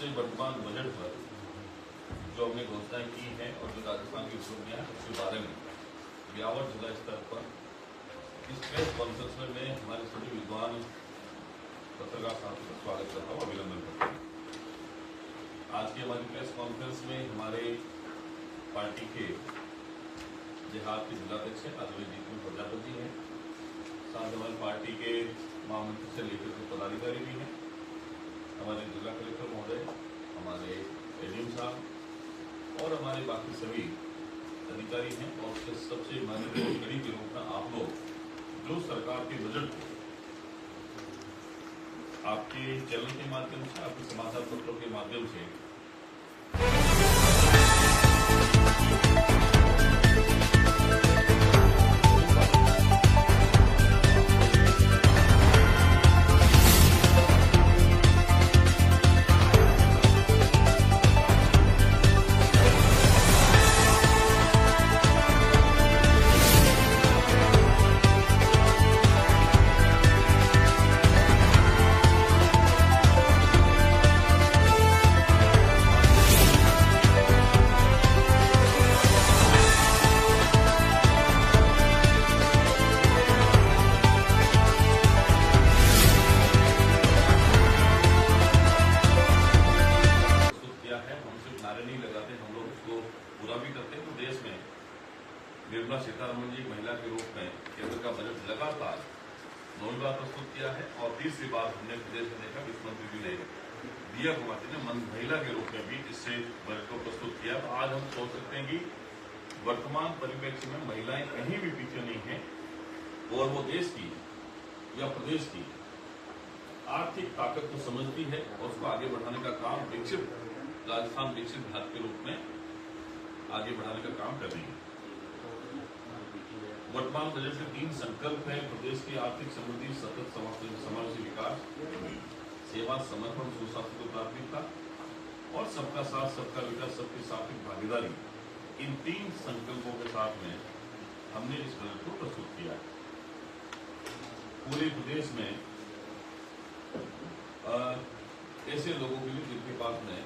से वर्तमान बजट पर जो हमने घोषणाएं की हैं और जो राजस्थान की उपलब्धियां हैं उसके बारे में ब्यावर जिला स्तर पर इस प्रेस कॉन्फ्रेंस में मैं हमारे सभी विद्वान पत्रकार साथियों का स्वागत करता हूँ, अभिनंदन करता हूँ। आज की हमारी प्रेस कॉन्फ्रेंस में हमारे पार्टी के देहात के जिलाध्यक्ष हैं अद्वैत प्रजापति हैं, साथ हमारी पार्टी के महामंत्री से लेकर के पदाधिकारी भी हैं, हमारे जिला कलेक्टर महोदय, हमारे एडीएम साहब और हमारे बाकी सभी अधिकारी हैं। और सबसे हमारी कड़ी के रूप में आप लोग जो सरकार के बजट को आपके चैनल के माध्यम से, आपके समाचार पत्रों के माध्यम से निर्मला सीतारमण जी महिला के रूप में केंद्र का बजट लगातार 9वीं बार प्रस्तुत किया है और तीसरी बार हमने प्रदेश में देखा वित्त मंत्री जी ने दिया कुमारी ने महिला के रूप में भी इससे बजट को प्रस्तुत किया। तो आज हम सोच सकते हैं कि वर्तमान परिप्रेक्ष्य में महिलाएं कहीं भी पीछे नहीं है और वो देश की या प्रदेश की आर्थिक ताकत को समझती है और उसको आगे बढ़ाने का काम विकसित राजस्थान विकसित भारत के रूप में आगे बढ़ाने का काम कर रही है। वर्तमान बजट के 3 संकल्प है: प्रदेश की आर्थिक समृद्धि, सतत समावेशी विकास, सेवा, समर्पण, सुशासन को प्राथमिकता और सबका साथ, सबका विकास, सबकी सार्थिक भागीदारी। इन 3 संकल्पों के साथ में हमने इस बजट को प्रस्तुत किया है। पूरे प्रदेश में ऐसे लोगों के लिए जिनके पास में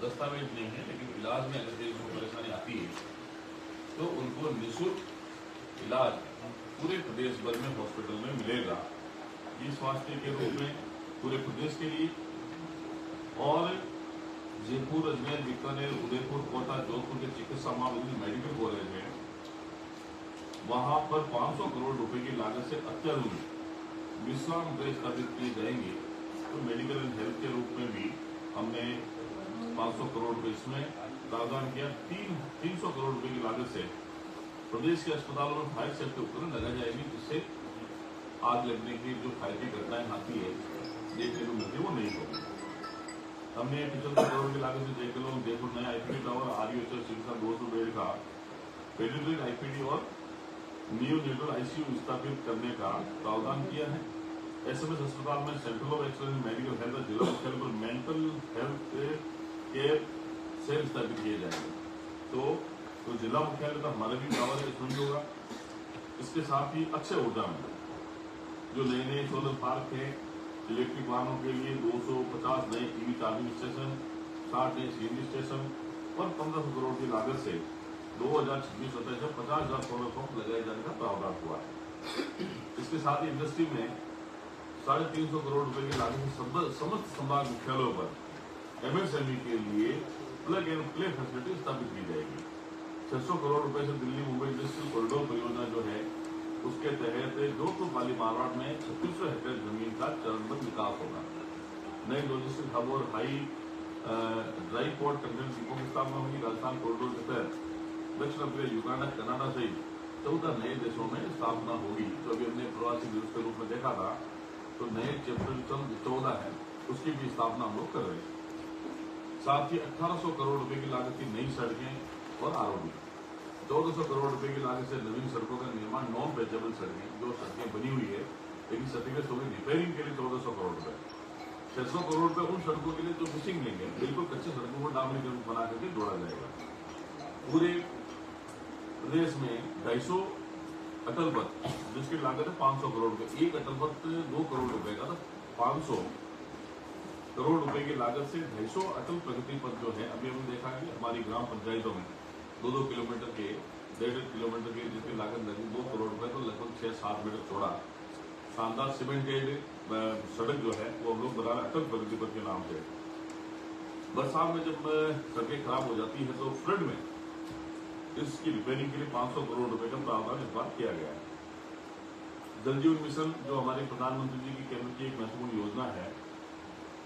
दस्तावेज नहीं है लेकिन इलाज में अगर उनको परेशानी आती है तो उनको निःशुल्क इलाज पूरे प्रदेश भर में हॉस्पिटल में मिलेगा। ये स्वास्थ्य के रूप में पूरे प्रदेश के लिए और जयपुर, अजमेर, बीकानेर, उदयपुर, कोटा, जोधपुर के चिकित्सा महाविद्यालय मेडिकल कॉलेज में वहां पर 500 करोड़ रुपए की लागत से अत्याधुनिक विश्राम गृह स्थापित किए जाएंगे। तो मेडिकल एंड हेल्थ के रूप में भी हमने 500 करोड़ रुपए इसमें प्रावधान किया। 300 करोड़ रुपए की लागत से प्रदेश के अस्पतालों में फायर सेफ्टी उपकरण लगाए जाएंगे, जिससे आग लगने की जो फायर की घटनाएं आती है देखने को मिलती है वो नहीं होगी। हमने 75 करोड़ की लागत से जयपुर नया IPD tower, RUHS Sirsa 200 bed का पेडिट्रिक आईपीडी और नियोनेटल आईसीयू स्थापित करने का प्रावधान किया है। एसएमएस अस्पताल में centre of excellence medical health जिला मुख्यालय पर मेंटल हेल्थ केयर सेल स्थापित किए जाएंगे। तो जिला मुख्यालय का हमारा भी टावर है, इसमें भी होगा। इसके साथ ही अक्षय ऊर्जा में जो नए सोलर पार्क है, इलेक्ट्रिक वाहनों के लिए 250 नए ईवी चार्जिंग स्टेशन, 60 नए सीएनजी स्टेशन और 1500 करोड़ की लागत से 2026-27 में 50,000 सोलर पंप लगाए जाने का प्रावधान हुआ है। इसके साथ ही इंडस्ट्री में 350 करोड़ रुपए की लागत से समस्त संभाग मुख्यालयों पर एमएसएमई के लिए प्लग एंड प्ले फैसिलिटी स्थापित की जाएगी। 600 करोड़ रुपए से दिल्ली मुंबई इंडस्ट्रियल कॉरिडोर परियोजना जो है उसके तहत जोधपुर पाली मारवाड़ में 3600 हेक्टेयर जमीन का चरणबद्ध विकास होगा। नए लॉजिस्टिक हब और high dry port container depot की स्थापना होगी। राजस्थान कॉरिडोर के तहत दक्षिण अफ्रीका, युगांडा, कनाडा सहित 14 नए देशों में स्थापना होगी। तो अभी हमने प्रवासी दिवस के रूप में देखा था, तो नए चैप्टर 14 है उसकी भी स्थापना हम लोग कर रहे हैं। साथ ही 1800 करोड़ रुपए की लागत की नई सड़कें और आरोपी 1400 करोड़ रुपए की लागत से नवीन सड़कों का निर्माण, नॉन पेचेबल सड़कें जो सड़कें बनी हुई है लेकिन सर्टिफिकेट होगी रिपेयरिंग के लिए 1400 करोड़ रुपए। 600 करोड़ रुपए उन सड़कों के लिए जो मिसिंग लिंक है, बिल्कुल कच्चे सड़कों को डामरीकरण बना करके जोड़ा जाएगा। पूरे प्रदेश में 250 अटल पथ जिसकी लागत है 500 करोड़ रुपए। एक अटल पथ 2 करोड़ रुपए का, तो 500 करोड़ रुपए की लागत से 250 अटल प्रगति पथ जो है, अभी हमने देखा कि हमारी ग्राम पंचायतों में 2-2 किलोमीटर के 1.5 किलोमीटर की जिसकी लागत लगी 2 करोड़ रुपए, तो लगभग 6-7 मीटर चौड़ा शानदार सीमेंटेड सड़क जो है वो हम लोग बना रहे अटल प्रगति पथ के नाम से। बरसात में जब सड़कें खराब हो जाती है तो फ्लड में इसकी रिपेयरिंग के लिए 500 करोड़ रुपए का प्रावधान इस बार किया गया है। जल जीवन मिशन जो हमारे प्रधानमंत्री जी की केंद्र की एक महत्वपूर्ण योजना है,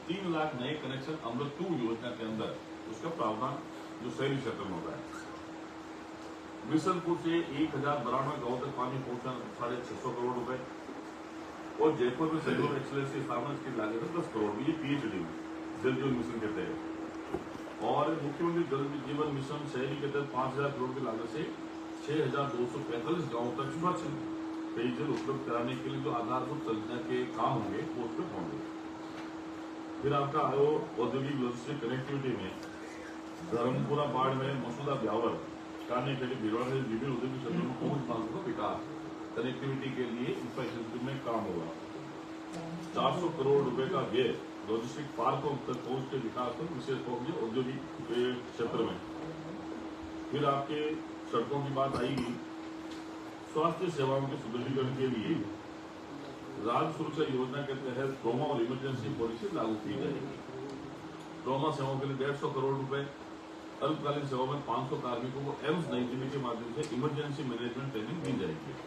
3 लाख नए कनेक्शन अमृत 2 योजना के अंदर उसका प्रावधान जो शहरी क्षेत्र में होता है। बिशनपुर से 1092 गांव तक पानी पहुंचाना 650 करोड़ रुपए, और जयपुर में सेलुलर एक्सीलेंस की स्थापना की लागत है 10 करोड़, ये PHD जल जीवन मिशन के तहत। और मुख्यमंत्री जल जीवन मिशन शहरी के तहत 5000 करोड़ की लागत से 6245 गांवों तक स्वच्छ पेयजल उपलब्ध कराने के लिए जो आधारभूत संरचना के काम होंगे वो उस पर होंगे। फिर आपका आयो औद्योगिक लॉजिस्टिक कनेक्टिविटी में धर्मपुरा बाड़मेर मसूदा ब्यावर कानेखेड़ी भिलवाड़ा से विभिन्न औद्योगिक क्षेत्रों में पहुंच मार्ग का विकास कनेक्टिविटी के लिए इंफ्रास्ट्रक्चर में काम होगा। 400 करोड़ रुपए का व्यय लॉजिस्टिक पार्कों तक पहुंच के विकास पर विशेष होगी औद्योगिक क्षेत्र में। फिर आपके सड़कों की बात आएगी। स्वास्थ्य सेवाओं के सुदृढ़ीकरण के लिए राज्य सुरक्षा योजना के तहत ट्रॉमा और इमरजेंसी पॉलिसी लागू की जाएगी। ट्रॉमा सेवाओं के लिए 150 करोड़ रुपए, अल्पकालीन सेवाओं में 500 कार्मिकों को एम्स नई दिल्ली के माध्यम से इमरजेंसी मैनेजमेंट ट्रेनिंग दी जाएगी।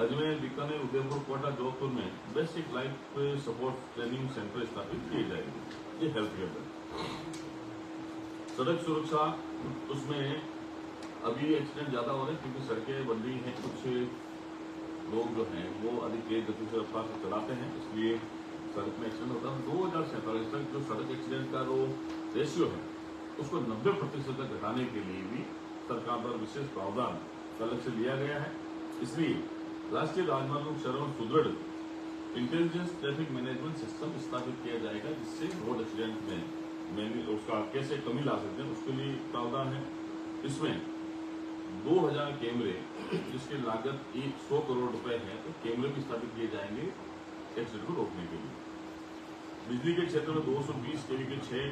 अजमेर, बीकानेर, उदयपुर, कोटा, जोधपुर में basic life support training centre स्थापित किए जाएंगे। ये हेल्थ केयर है। सड़क सुरक्षा, उसमें अभी एक्सीडेंट ज्यादा हो रहे हैं क्योंकि सड़कें बन रही हैं, कुछ लोग जो हैं वो अधिक तेज गति से रफ्तार से चलाते हैं, इसलिए सड़क में एक्सीडेंट होता है। 2047 तक जो सड़क एक्सीडेंट का जो रेशियो है उसको 90% तक घटाने के लिए भी सरकार द्वारा विशेष प्रावधान का लक्ष्य लिया गया है। इसलिए राष्ट्रीय राजमार्गों शहरों में सुदृढ़ इंटेलिजेंस ट्रैफिक मैनेजमेंट सिस्टम स्थापित किया जाएगा, जिससे रोड एक्सीडेंट में उसका कैसे कमी ला सकते हैं उसके लिए प्रावधान है। इसमें 2000 कैमरे जिसकी लागत 100 करोड़ रुपए है, तो कैमरे भी स्थापित किए जाएंगे एक्सीडेंट को रोकने के लिए। बिजली के क्षेत्र में 220 kV के 6,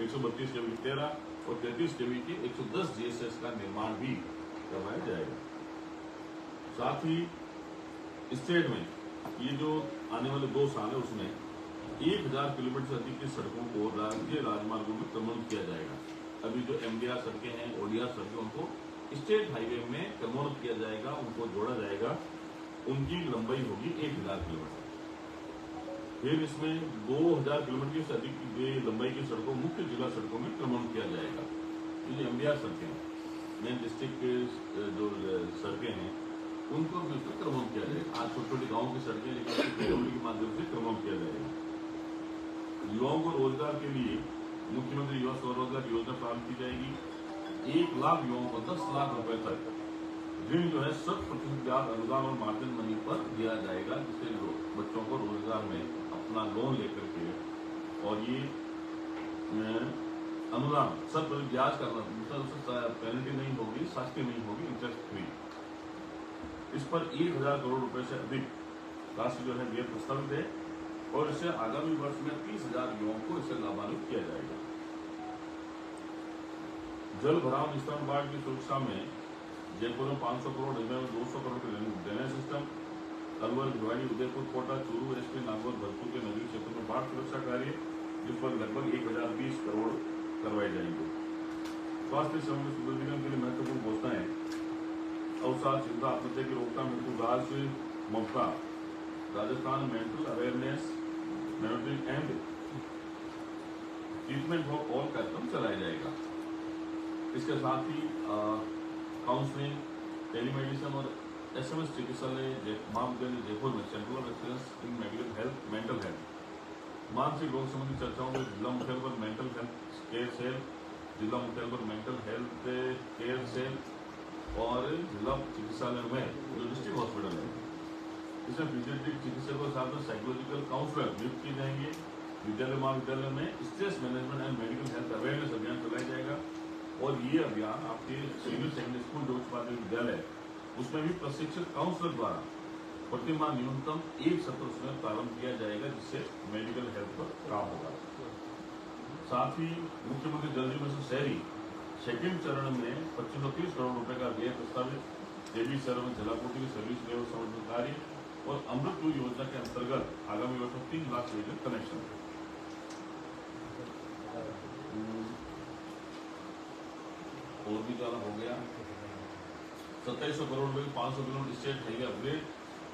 132 kV के 13 और 33 kV के 110 GSS का निर्माण भी करवाया जाएगा। साथ ही स्टेट में ये जो आने वाले 2 साल है उसमें 1000 किलोमीटर से अधिक की सड़कों को राष्ट्रीय राजमार्गों में क्रमोन्नत किया जाएगा। अभी जो MDR सड़कें हैं, ODR सड़कें, उनको स्टेट हाईवे में क्रमोन्नत किया जाएगा, उनको जोड़ा जाएगा, उनकी लंबाई होगी 1000 किलोमीटर। फिर इसमें 2000 किलोमीटर से अधिक की लंबाई की सड़कों, मुख्य जिला सड़कों में क्रमोन्नत किया जाएगा। ये MDR सड़कें, मेन डिस्ट्रिक्ट जो सड़कें हैं उनको भी उसमें क्रमोन्नत किया जाएगा। आज छोटी छोटी गाँव की सड़कें, लेकिन टेक्नोलॉजी के माध्यम से क्रमोन्नत किया जाएगा। युवाओं को रोजगार के लिए मुख्यमंत्री युवा स्वरोजगार योजना प्रारंभ की जाएगी। 1 लाख युवाओं को 10 लाख रुपए तक ऋण जो है 100% ब्याज अनुदान और मार्जिन मनी पर दिया जाएगा, जिससे बच्चों को रोजगार में अपना लोन लेकर के, और ये अनुदान 100% ब्याज का पेनल्टी नहीं होगी, सस्ती नहीं होगी, इंटरेस्ट फ्री। इस पर 1000 करोड़ रुपए से अधिक राशि जो है व्यय प्रस्तावित है, और इससे आगामी वर्ष में 30,000 युवाओं को इससे लाभान्वित किया जाएगा। जल भराव निस्तारण बाढ़ की सुरक्षा में जयपुर में 500 करोड़, अजमेर में 200 करोड़ के drainage system, Alwar, Bhiwadi, Udaipur, Kota, Churu, SP, Nagaur, Bharatpur के नगरीय क्षेत्रों में बाढ़ सुरक्षा कार्य, जिस पर लगभग 1020 करोड़ करवाए जाएंगे। स्वास्थ्य सेवाओं में सुदृढ़ीकरण के लिए महत्वपूर्ण घोषणाएं। अवसाद, चिंता, आत्महत्या की रोकथाम हेतु राज्य Mamta Rajasthan mental awareness monitoring and treatment for all कार्यक्रम चलाया जाएगा। इसके साथ ही काउंसलिंग, टेलीमेडिसिन और SMS चिकित्सालय महाविद्यालय जयपुर में centre of excellence in mental health, मानसिक रोग संबंधी चर्चाओं में जिला मुख्यालय पर मेंटल हेल्थ केयर सेल, जिला मुख्यालय पर मेंटल हेल्थ केयर सेल और जिला चिकित्सालय में जो डिस्ट्रिक्ट हॉस्पिटल है इसमें पीडियाट्रिक चिकित्सकों के साथ में साइकोलॉजिकल काउंसलर नियुक्त किए जाएंगे। विद्यालय महाविद्यालय में stress management and medical health awareness अभियान चलाया जाएगा, और ये अभियान आपके सीनियर सेकेंडरी स्कूल जो उच्च माध्यमिक विद्यालय उसमें भी प्रशिक्षित काउंसलर द्वारा प्रतिमाह न्यूनतम एक सत्र उसमें प्रारंभ किया जाएगा, जिससे मेडिकल हेल्थ पर काम होगा। साथ ही मुख्यमंत्री जल जीवन मिशन शहरी सेकेंड चरण में 2530 करोड़ रुपए का व्यय प्रस्तावित, देवी शहर में जलापूर्ति की सर्विस लेवल समर्थन कार्य और अमृत योजना के अंतर्गत आगामी वर्ष में 3 लाख पेयजल कनेक्शन। और भी ज्यादा हो गया 2700 करोड़ रुपए, 500 kilometre state highway upgrade,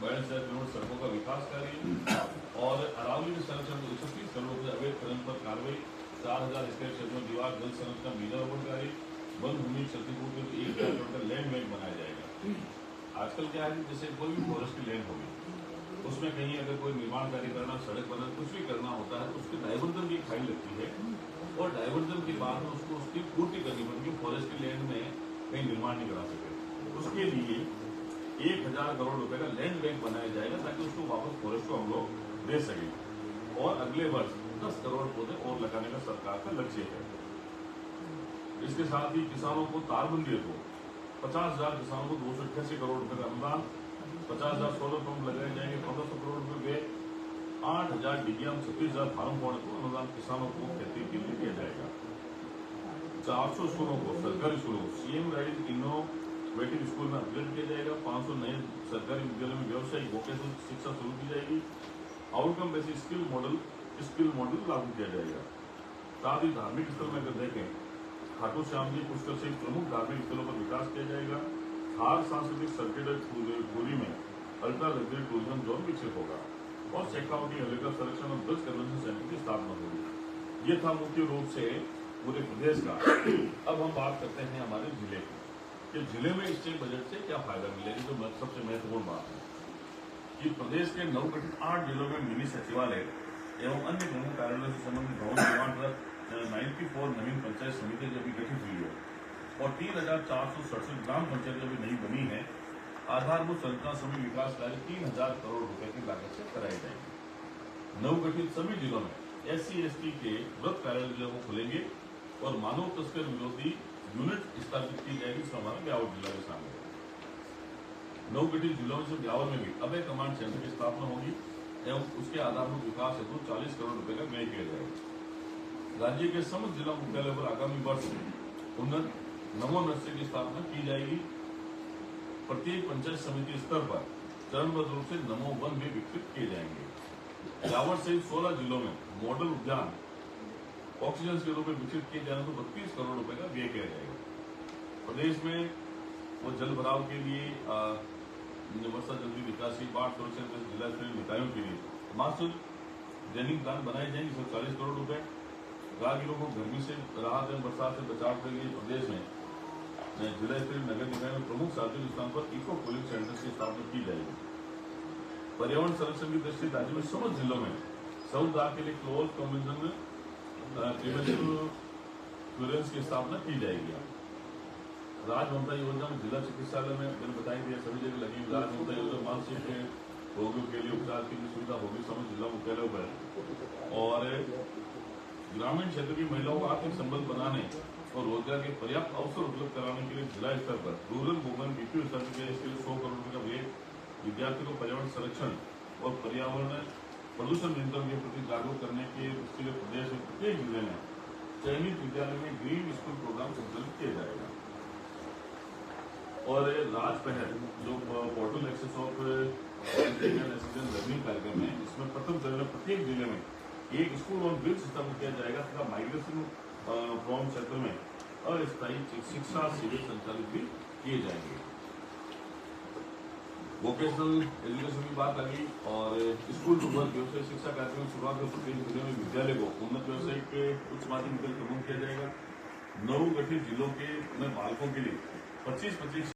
42,000 kilometre सड़कों का विकास कार्य और अरावली के संरक्षण में 130 करोड़ रुपए अवैध खनन पर कार्रवाई, 4000 स्क्वायर क्षेत्र में दीवार जल संरक्षण बीजा रोपण कार्य, वन भूमि क्षतिपूर्ति के 1 लाख करोड़ का लैंड बैंक बनाया जाएगा। आजकल क्या है, जैसे कोई भी फॉरेस्ट की लैंड होगी, उसमें कहीं अगर कोई निर्माण कार्य करना, सड़क बनाना, कुछ भी करना होता है तो उसकी डाइवर्जन की फाइल लगती है और डाइवर्जन के बाद में उसको उसकी पूर्ति करनी पड़ती है। फॉरेस्ट की लैंड में कहीं निर्माण नहीं करा सके, उसके लिए 1000 करोड़ रुपए का लैंड बैंक बनाया जाएगा ताकि उसको वापस फॉरेस्ट को हम लोग दे सकें। और अगले वर्ष 10 करोड़ पौधे और लगाने का सरकार का लक्ष्य है। इसके साथ ही किसानों को तारबंदी को 50,000 किसानों को 288 करोड़ रुपए का अनुदान, 50,000 सोलर पंप लगाए जाएंगे, 1500 करोड़ रुपए व्यय, 8,000 डीडीएम, 36,000 फार्म फॉर्ड को अनुदान किसानों को खेती के लिए दिया जाएगा। 400 स्कूलों को, सरकारी स्कूलों को सीएम गाइडेड इनोवेटिव स्कूल में अपग्रेड किया जाएगा। 500 नए सरकारी विद्यालयों में व्यावसायिक वोकेशनल शिक्षा शुरू की जाएगी। आउटकम बेसिस स्किल मॉडल लागू किया जाएगा। साथ ही धार्मिक स्थल में अगर देखें, खाटू श्याम जी पुष्कर सहित प्रमुख धार्मिक स्थलों पर विकास किया जाएगा। थार सांस्कृतिक सर्किट पूरी में अल्ट्रा लग्जरी टूरिज्म जोन विकसित होगा और शेखावटी हल्का संरक्षण और ब्रिज कन्वेंशन सेंटर की स्थापना होगी। ये था मुख्य रूप से पूरे प्रदेश का। अब हम बात करते हैं हमारे जिले की कि जिले में स्टेट बजट से क्या फायदा मिलेगा। जो सबसे महत्वपूर्ण बात है कि प्रदेश के नवगठित 8 जिलों में मिनी सचिवालय एवं अन्य प्रमुख कार्यालयों से संबंधित भवन निर्माण 94 नवीन पंचायत समिति जो अभी गठित हुई है और 3,467 ग्राम पंचायत जो अभी नई बनी है। आधारभूत संरचना सभी विकास कार्य 3,000 करोड़ रुपए की लागत से कराई जाएगी। नवगठित सभी जिलों में SC/ST के वृत्त कार्यालय को खुलेंगे और मानव तस्कर विरोधी यूनिट स्थापित की जाएगी। इसमें हमारा ब्यावर जिला भी शामिल है। नवगठित जिलों से ब्यावर में भी अभय कमांड सेंटर की स्थापना होगी एवं उसके आधारभूत विकास हेतु 40 करोड़ रुपए का व्यय किया जाएगा। राज्य के समस्त जिला मुख्यालय पर आगामी वर्ष उन्नत नमो नर्सरी की स्थापना की जाएगी। प्रत्येक पंचायत समिति स्तर पर चरणबद्ध रूप से नमो वन भी विकसित किए जाएंगे। ब्यावर सहित 16 जिलों में मॉडल उद्यान ऑक्सीजन के रूप में विकसित किए जाने को 32 करोड़ रुपए का व्यय किया जाएगा। प्रदेश में वो जल भराव के लिए वर्षा जल्दी निकासी, बाढ़ सुरक्षा के जिला स्तरीय निकायों के लिए मास्टर ड्रेनिंग प्लान बनाए जाएंगे। 140 करोड़ रुपए। राहगीरों को गर्मी से राहत एवं बरसात से बचाव के लिए प्रदेश में जिला स्तरीय नगर निकाय में प्रमुख सार्वजनिक स्थान पर इको कूलिंग सेंटर की स्थापना की जाएगी। पर्यावरण संरक्षण की दृष्टि राज्य में समस्त जिलों में समुदाय के लिए क्लोज कन्वेंशन प्रिवेंटिव क्लियरेंस की स्थापना की जाएगी। राज ममता योजना में जिला चिकित्सालय में मैंने बताई थी सभी जगह लगी। राज ममता योजना मानसिक रोगियों के लिए उपचार की भी सुविधा होगी समस्त जिला मुख्यालयों पर। और ग्रामीण क्षेत्र की महिलाओं को आर्थिक संबंध बनाने और रोजगार के पर्याप्त अवसर उपलब्ध कराने के लिए जिला स्तर पर रूरल वुमेन BPO सर्टिफिकेट इसके लिए 100 करोड़ रुपए का व्यय। विद्यार्थियों को पर्यावरण संरक्षण और पर्यावरण प्रदूषण नियंत्रण के प्रति जागरूक करने के उसके लिए प्रदेश में प्रत्येक जिले में चयनित विद्यालय में ग्रीन स्कूल प्रोग्राम संचालित किया जाएगा। और राजपहल जो पोर्टल एक्सेस ऑफ लर्निंग कार्यक्रम है, इसमें प्रथम चरण में प्रत्येक जिले में एक स्कूल ऑन व्हील्स स्थापित किया जाएगा तथा माइग्रेशन फ्रॉम क्षेत्र में अस्थायी शिक्षा शिविर संचालित भी किए जाएंगे। वोकेशनल एजुकेशन की बात आ गई और स्कूल टू वर्क व्यवसाय शिक्षा कार्यक्रम की शुरुआत में प्रत्येक जिले में विद्यालय को उन्नत व्यवसायिक उच्च माध्यमिक प्रबंध किया जाएगा। नव गठित जिलों के बालकों के लिए 25-25